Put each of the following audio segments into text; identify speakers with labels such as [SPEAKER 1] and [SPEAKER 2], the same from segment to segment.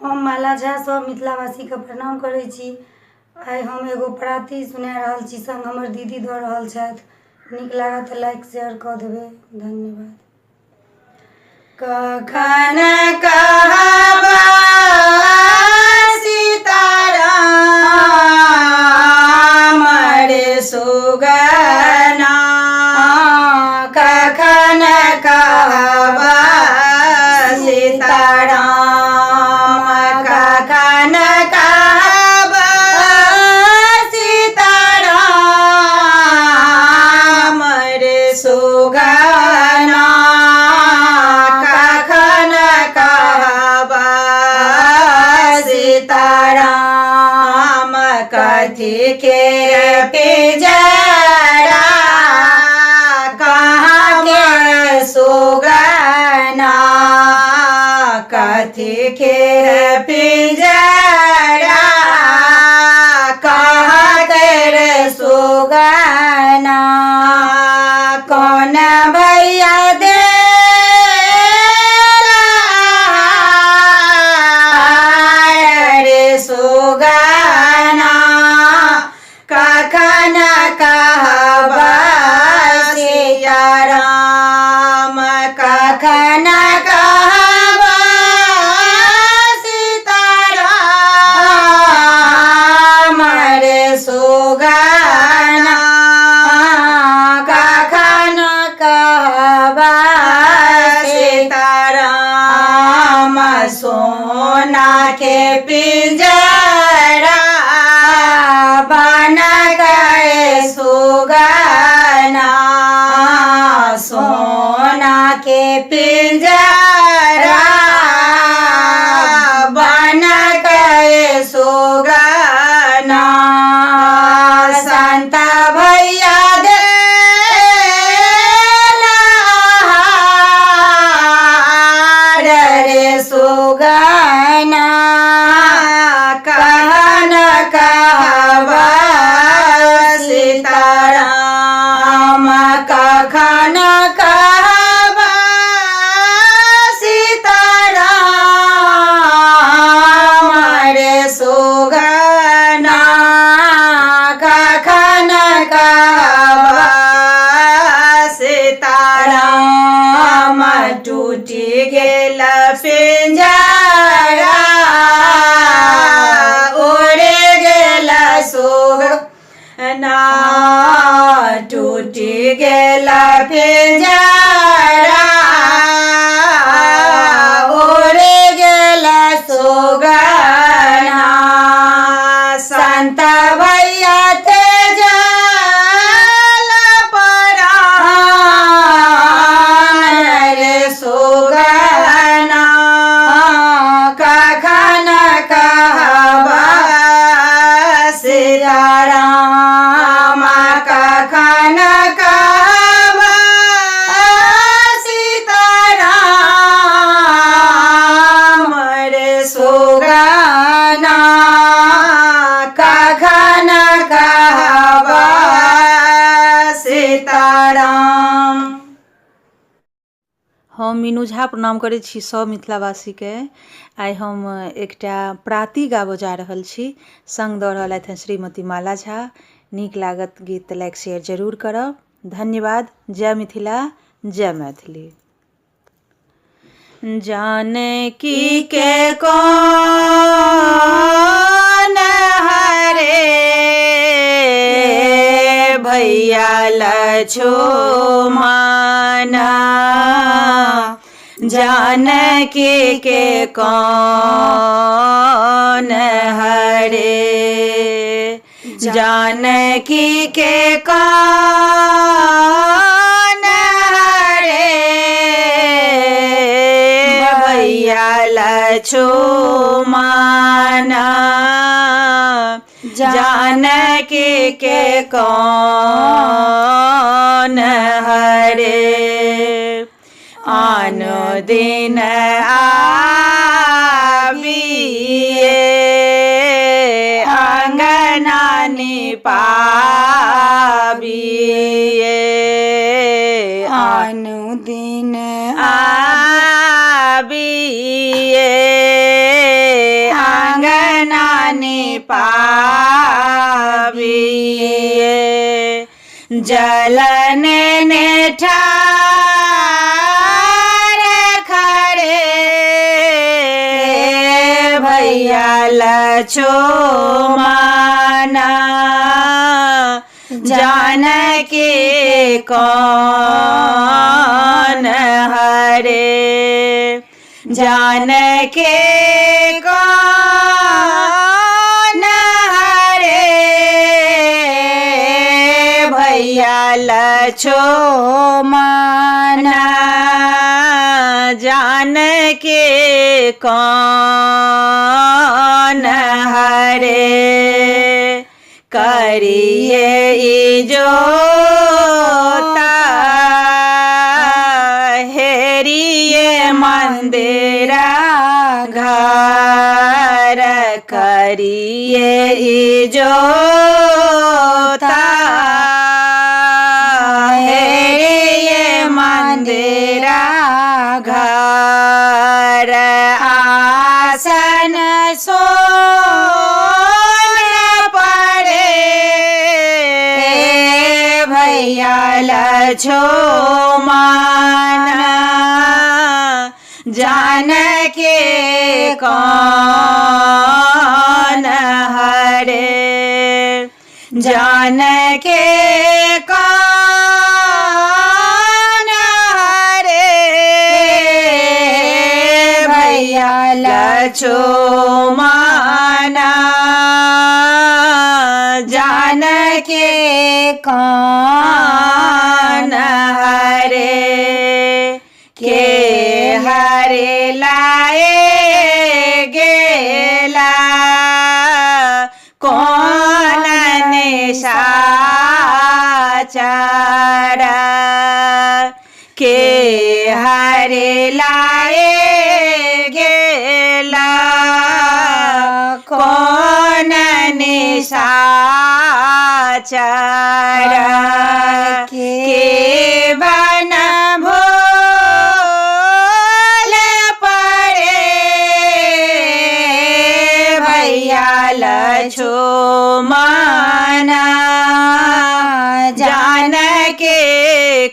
[SPEAKER 1] हम माला झा सब मिथिलावासी के प्रणाम करै छी। आइ हम एगो प्रार्थी सुना रहल छी, संग हमर दीदी दऽ रहल छथि। नीक लागत तऽ लाइक शेयर कऽ देबै। धन्यवाद। कखन कहबा सीताराम रे सुगना, कखन कहबा सीताराम, कखन कहबा सीताराम रे सुगना, कखन कहबा सीताराम। कथी के पिंजरा कहाँ के सुगना, कथी के पिंजरा कहाँ के सुगना, कौन भैया दे रे सुगना, कखन कहबा सीताराम, कखन कहबा सीताराम रे सुगना, कखन कहबा सीताराम। सोना के पिंजरा बना गए सुगना, सोना के पिंजरा बना गए सुगना। संत भैया दे रे सुगना, कहन कहबा सीताराम, कखन कहबा सीताराम रे सुगना, कखन कहबा सीताराम। टूटी गेल पिंजरा उड़े गेल सुगना, टूटी गेल पिंजरा उड़े गेल सुगना। संत भैया तेजल परान रे सुगना, कखन कहबा सीताराम, कखन कहबा सीताराम रे सुगना, कखन कहबा सीताराम।
[SPEAKER 2] हम मीनू झा प्रणाम करै छी सब मिथिलावासीके। आइ हम एकटा प्राती गाबऽ जा रहल छी, संग दऽ रहलथि हैं श्रीमती माला झा। नीक लागत गीत तऽ लाइक शेयर जरूर करब। धन्यवाद। जय मिथिला, जय मैथिली। जानकी के कौन हरे भैया लक्ष्मण, जानकी के कौन हरे, जानकी के कौन हरे भैया लक्ष्मण, जानकी के कौन हरे। आन दिन आबिए अंगना निपाबिए, आन दिन आबिए पाविए जलन ने ठार खड़े भैया लछमाना जानकी कौन हरे जानकी कौन हरे भैया लछमाना जानकी कौन हरे करिए जोता हेरिए मंदिरा घर करिए जोता हेरिए मंदिरा घर आसन भैया लछमाना जानकी कौन हरे जानकी कौन हरे भैया लछमाना जानकी कौन हरे के हरे लाए गेला कौन निशाचरा के हरे लाए गेला कौन निशाचरा के बन भोल पड़े भैया लछमाना जानकी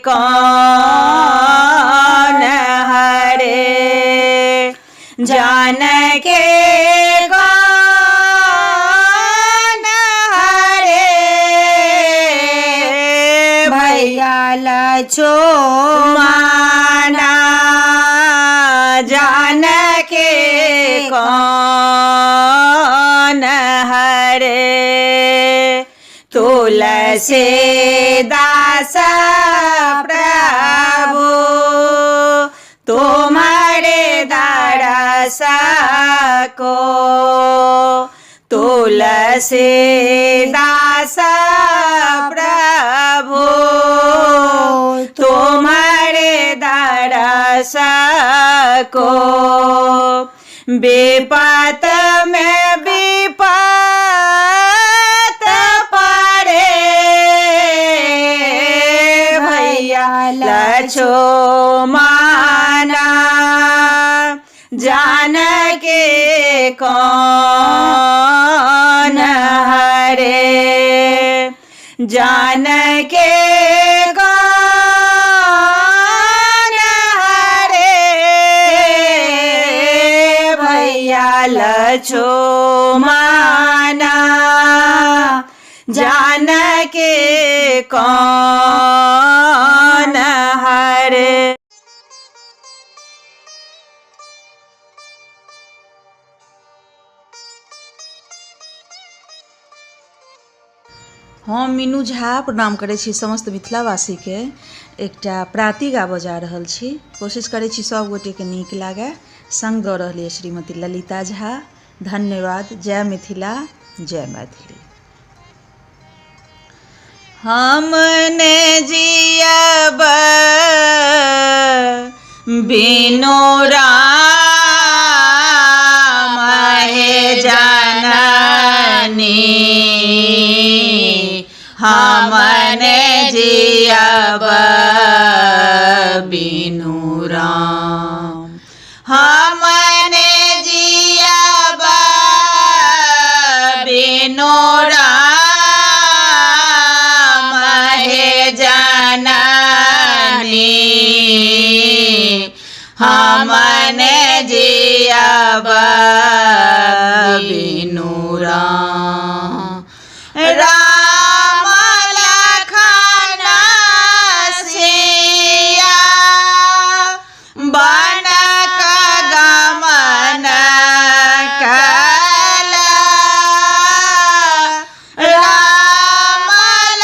[SPEAKER 2] कौन हरे जानकी कौन हरे भैया लछमाना जानकी कौन हरे तुलसीदास प्रभु तुम्हारे दरस को तुलसीदास प्रभु तुम्हारे दरस को विपत में विपत पड़े भैया लछमाना जानकी कौन हरे जानकी कौन हरे भैया लछमाना जानकी कौन हरे। हम मीनू झा प्रणाम करै छी समस्त मिथिलावासी के एकटा प्राति गाबऽ जा रहल छी। कोशिश करै छी सब गोटे के नीक लागे। संग दऽ रहल अछि श्रीमती ललिता झा। धन्यवाद। जय मिथिला जय मैथिली। हमने जियब बिनु राम हे जननी हमने जियब बिनु राम हमने जियब बिनु बिनु राम लखन सिया बनक गमन कला राम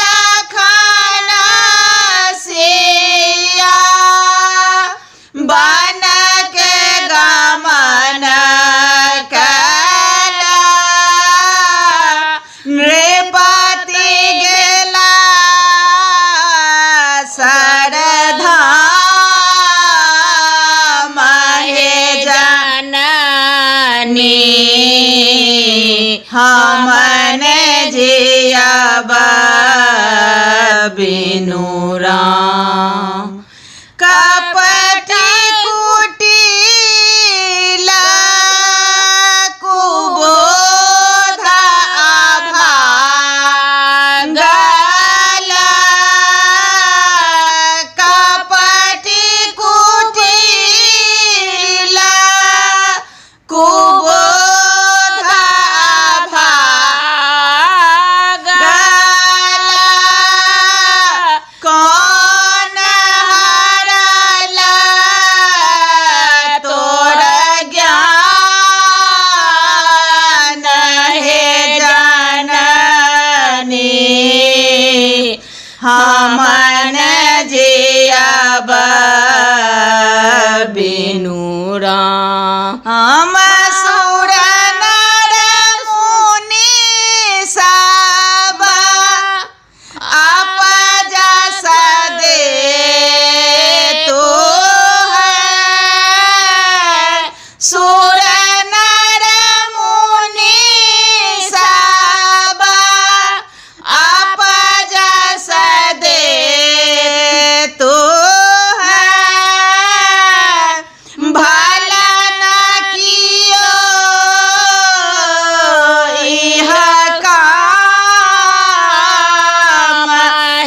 [SPEAKER 2] लखन सिया बनक गमन कला नृपति गेला सरधा महे जननी हमन जियब बिनु राम कपटी कुटिल कुबोध अभागल कपटी कुटिल कुबोध अभागल कौन हरल तोर ज्ञान हे जननी हमन जियब बिनु राम सुर नर मुनि सब अपजस दे तो है सुर नर मुनि सब अपजस दे तो है भला न कियो इह काम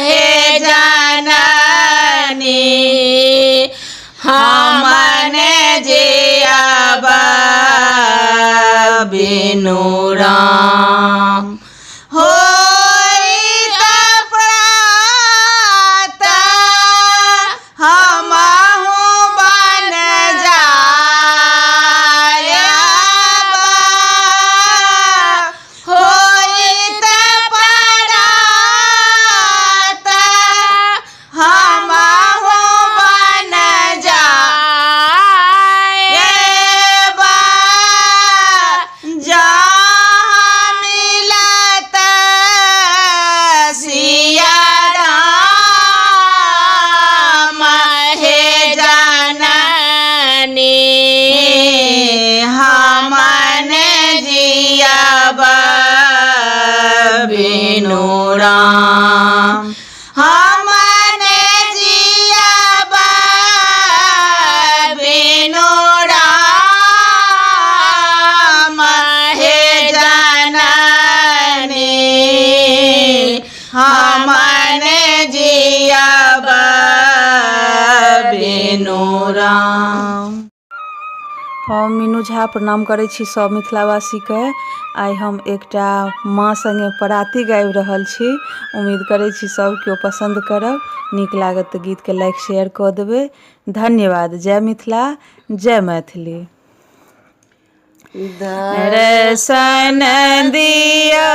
[SPEAKER 2] हे जननी हमन जियब बिनु राम होइत प्रात हमहु बन जायब होइत प्रात हमहु बन जायब जहाँ मिलत सिया राम हे जननी हमन जियब बिनु राम हमन जियब बिनु राम हे जननी हमन जियब बिनु राम। हम मीनू झा प्रणाम करै छी सब मिथिलावासीके। आइ हम एकटा माँ संगे पराती गाबि रहल छी। उम्मीद करै छी सब केओ पसंद करब। नीक लागत तऽ गीतके लाइक शेयर कऽ देबै। धन्यवाद। जय मिथिला, जय मैथिली। दर्शन दिया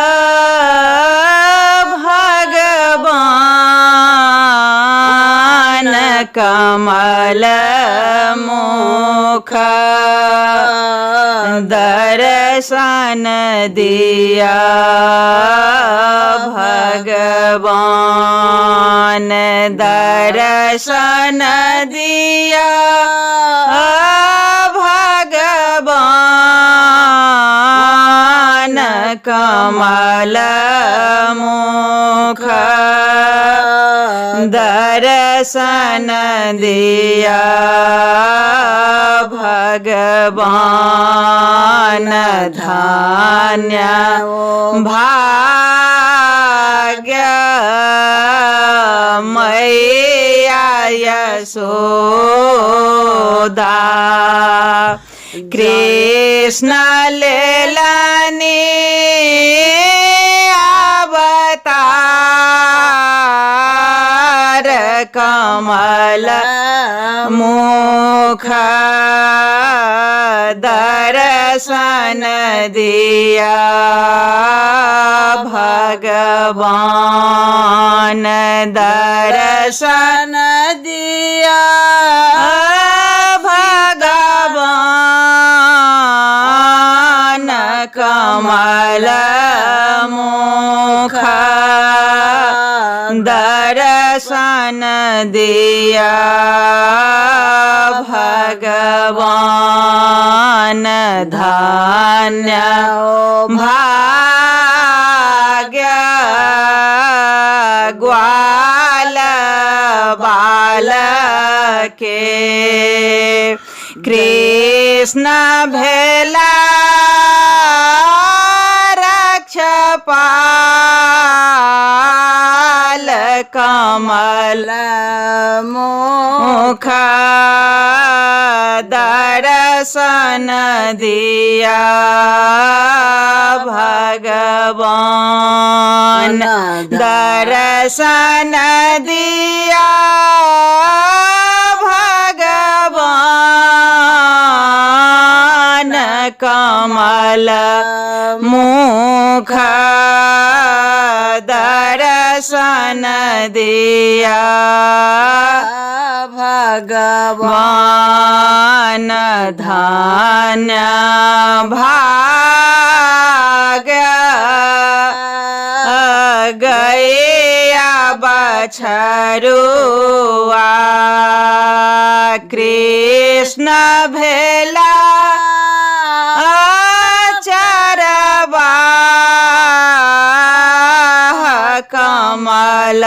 [SPEAKER 2] भगवान कमल मुख दर्शन दिया भगवान दर्शन दिया भगवान कमल मुख दर्शन दिया भगवान धन्य भाग्य मैया यशोदा कृष्ण कृष्ण लेलनी अवतार कमल मुख दर्शन दिया भगवान दर्शन दिया भगवान कमल मुख दर्शन दिया भगवान धन्य भाग्य ग्वाल बाल के कृष्ण भेला रक्षपाल कमल मुख दर्शन दिया भगवान दर्शन दिया भगवान कमल मुख दर्शन दिया भगवान धन्य भाग्य गया बछरुआ कृष्ण भेला चरवा कमल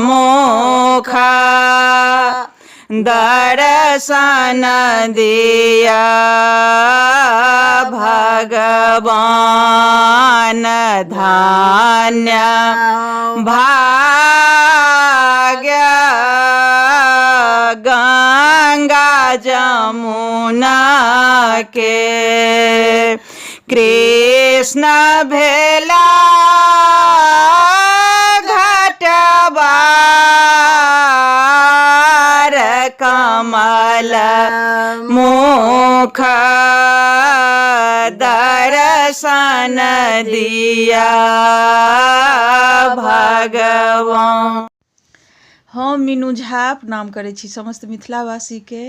[SPEAKER 2] मुख दर्शन दिया भगवान धन्य भाग्य गंगा जमुना के कृष्ण भेला घटवार कमल मुख दर्शन दिया भगवान। हम मीनू झा प्रणाम करै छी समस्त मिथिलावासी के।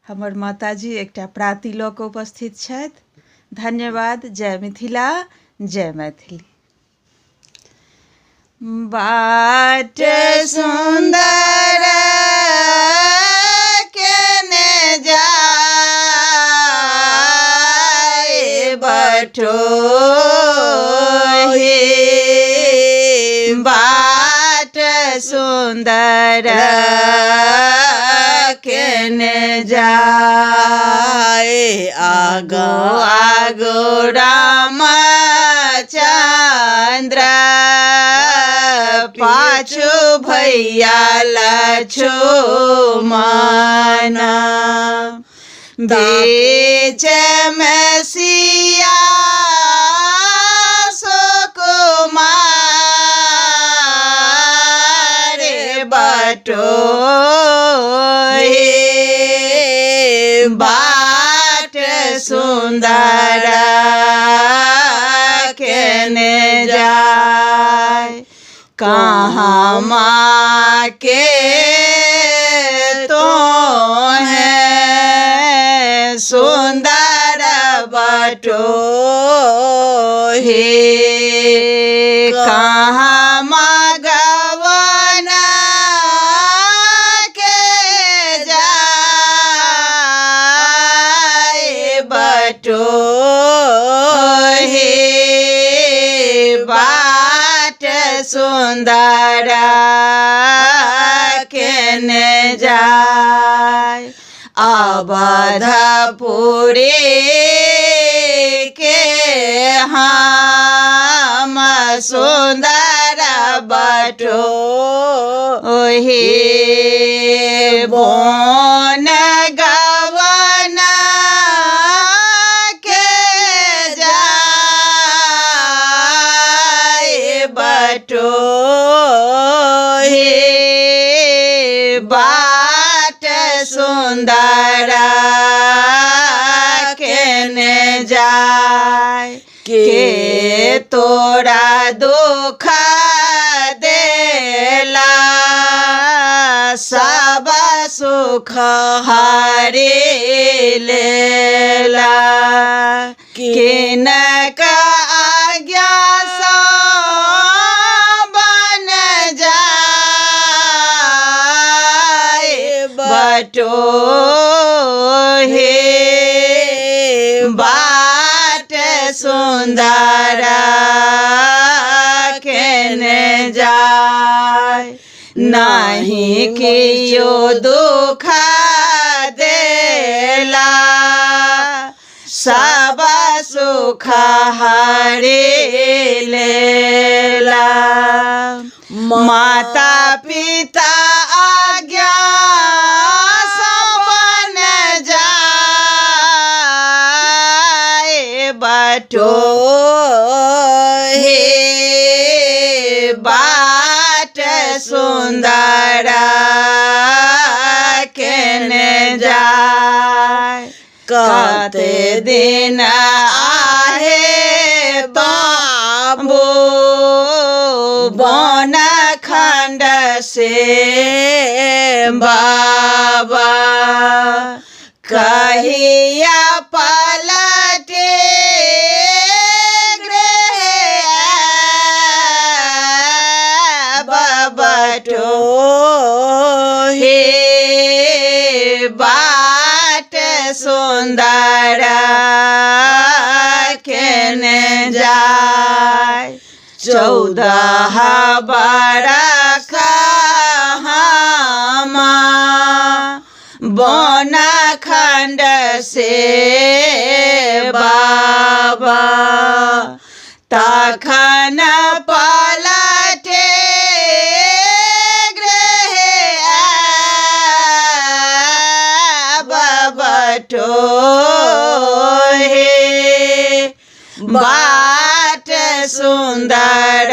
[SPEAKER 2] हमर माताजी एकटा प्राति लऽ कऽ उपस्थित छथि। धन्यवाद। जय मिथिला, जय मैथिली। बाट सुंदर केने जाए बटोही, बाट सुंदर केने जाए आगो आगो रामचंद्र पाछू भैया लक्ष्मण बीच में सिया सुकुमार बटोही, बाट सुंदर केने जाए कहाँ माँ के तो है सुंदर बटोही, कहाँ मगवना के जाए बटोही, बाट सुंदर केने जाए अवधपुरी के हम सुंदर बटोही, बोन गवना जाय के तोरा दुख देला सब सुख हरि लेला किनक आज्ञा सा बन जाय बटो हे बाट सुंदर केने जाय नहीं कियो दुख देला सब सुख हरि लेला माता पिता आज्ञा बन जाय बटो हे बाट सुंदर केने जाय कते दिन आहे बाबू बन खंड से बाबा कहिया पलटे बटो हे बाट सुंदर केने जाय 14 बरख हमा बन खंड से बाबा तखन पलटे बटो हे बाट सुंदर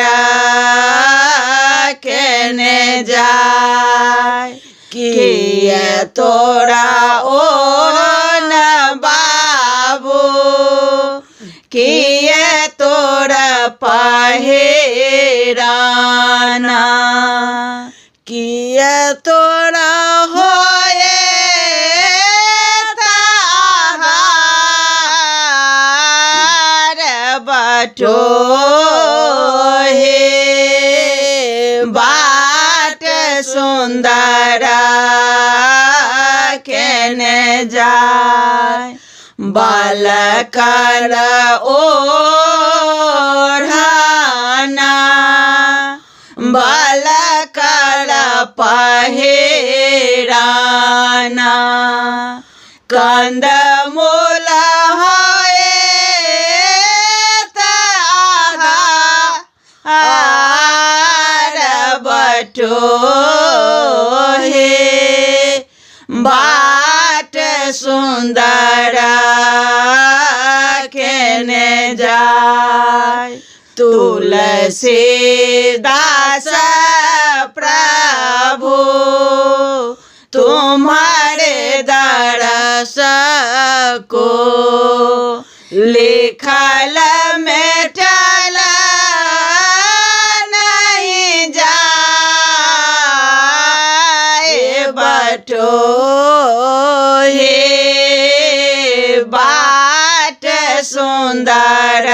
[SPEAKER 2] केने जाय किए तोरा ओ न बाबू किए तोरा पहिराना किए तोरा होए बटो हे बाट सुंदर केने जाय बालकर ओढ़ाना बालकर पहिराना कंद मूल बटो हे बाट सुंदर केने जाय तुलसीदास प्रभु तुम्हारे दरस को लिखल मेटल बटो हे बाट सुंदर